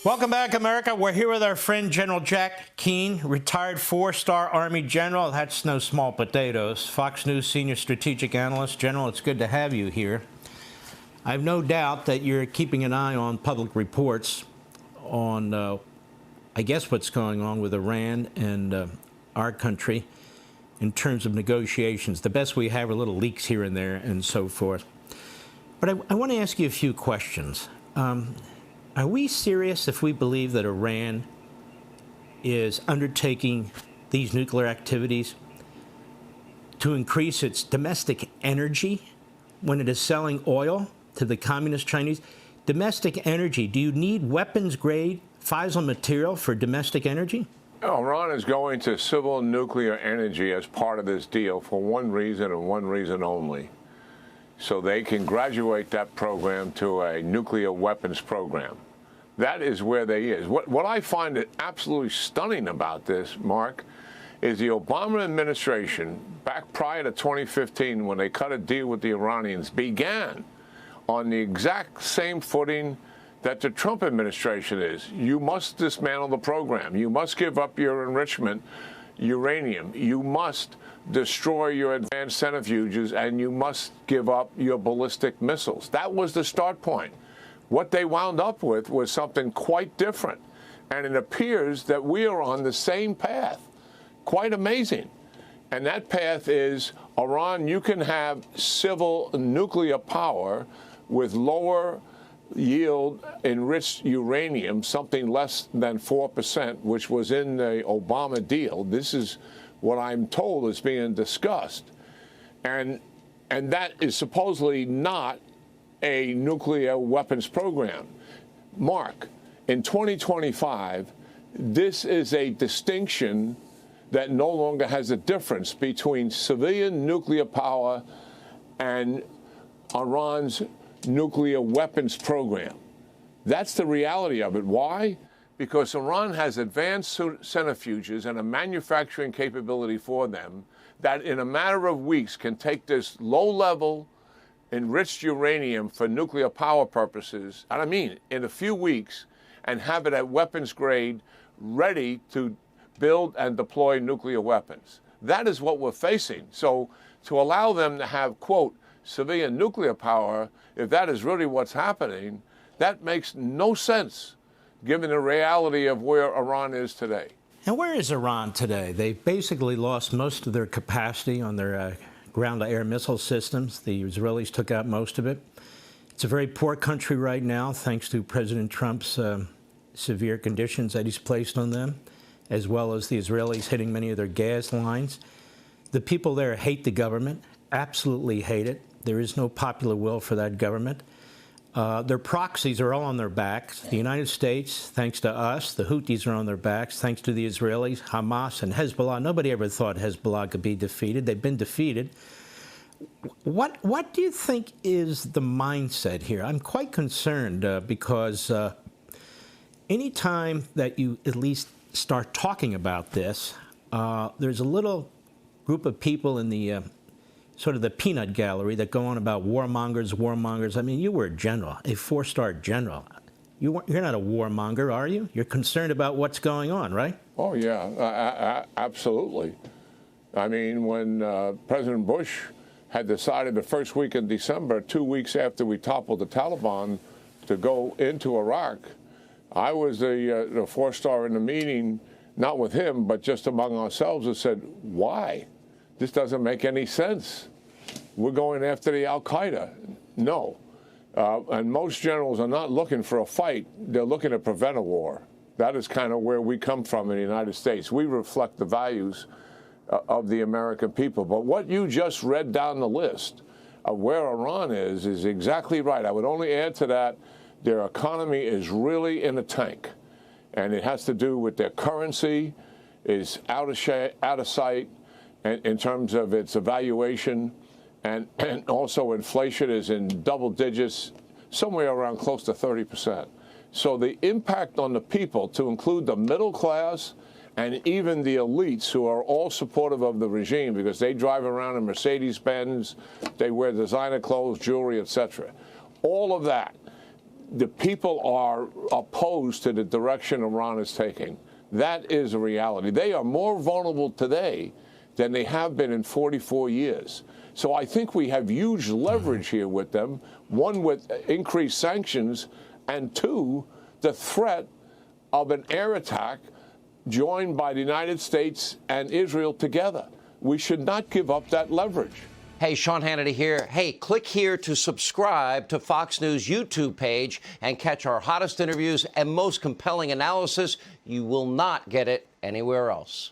Welcome back, America. We're here with our friend General Jack Keane, retired four-star Army general. That's no small potatoes. Fox News senior strategic analyst. General, it's good to have you here. I have no doubt that you're keeping an eye on public reports on, I guess, what's going on with Iran and our country in terms of negotiations. The best we have are little leaks here and there and so forth. But I want to ask you a few questions. Are we serious if we believe that Iran is undertaking these nuclear activities to increase its domestic energy when it is selling oil to the communist Chinese? Domestic energy. Do you need weapons-grade fissile material for domestic energy? Iran is going to civil nuclear energy as part of this deal for one reason and one reason only. So they can graduate that program to a nuclear weapons program. That is where they is. What I find absolutely stunning about this, Mark, is the Obama administration, back prior to 2015, when they cut a deal with the Iranians, began on the exact same footing that the Trump administration is. You must dismantle the program. You must give up your enrichment uranium. You must destroy your advanced centrifuges, and you must give up your ballistic missiles. That was the start point. What they wound up with was something quite different. And it appears that we are on the same path. Quite amazing. And that path is, Iran, you can have civil nuclear power with lower yield enriched uranium, something less than 4%, which was in the Obama deal. This is what I'm told is being discussed. And that is supposedly not a nuclear weapons program. Mark, in 2025, this is a distinction that no longer has a difference between civilian nuclear power and Iran's nuclear weapons program. That's the reality of it. Why? Because Iran has advanced centrifuges and a manufacturing capability for them that in a matter of weeks can take this low-level enriched uranium for nuclear power purposes, and I mean in a few weeks, and have it at weapons grade, ready to build and deploy nuclear weapons. That is what we're facing. So to allow them to have, quote, civilian nuclear power, if that is really what's happening, that makes no sense given the reality of where Iran is today. And where is Iran today? They've basically lost most of their capacity on their ground-to-air missile systems. The Israelis took out most of it. It's a very poor country right now, thanks to President Trump's severe conditions that he's placed on them, as well as the Israelis hitting many of their gas lines. The people there hate the government, absolutely hate it. There is no popular will for that government. Their proxies are all on their backs. The United States, thanks to us, the Houthis are on their backs, thanks to the Israelis, Hamas, and Hezbollah. Nobody ever thought Hezbollah could be defeated. They've been defeated. What do you think is the mindset here? I'm quite concerned because any time that you at least start talking about this, there's a little group of people in the sort of the peanut gallery that go on about warmongers. I mean, you were a general, a four-star general. You're not a warmonger, are you? You're concerned about what's going on, right? Oh, yeah, absolutely. I mean, when President Bush had decided the first week in December, 2 weeks after we toppled the Taliban, to go into Iraq, I was the four-star in the meeting, not with him, but just among ourselves, and said, why? This doesn't make any sense. We're going after the al-Qaeda. No. And most generals are not looking for a fight. They're looking to prevent a war. That is kind of where we come from in the United States. We reflect the values of the American people. But what you just read down the list of where Iran is exactly right. I would only add to that, their economy is really in a tank. And it has to do with their currency is out of sight, and in terms of its evaluation, and also inflation is in double digits, somewhere around close to 30%. So the impact on the people, to include the middle class and even the elites who are all supportive of the regime because they drive around in Mercedes-Benz, they wear designer clothes, jewelry, etc. All of that the people are opposed to the direction Iran is taking. That is a reality. They are more vulnerable today than they have been in 44 years. So I think we have huge leverage here with them, one, with increased sanctions, and two, the threat of an air attack joined by the United States and Israel together. We should not give up that leverage. Hey, Sean Hannity here. Hey, click here to subscribe to Fox News YouTube page and catch our hottest interviews and most compelling analysis. You will not get it anywhere else.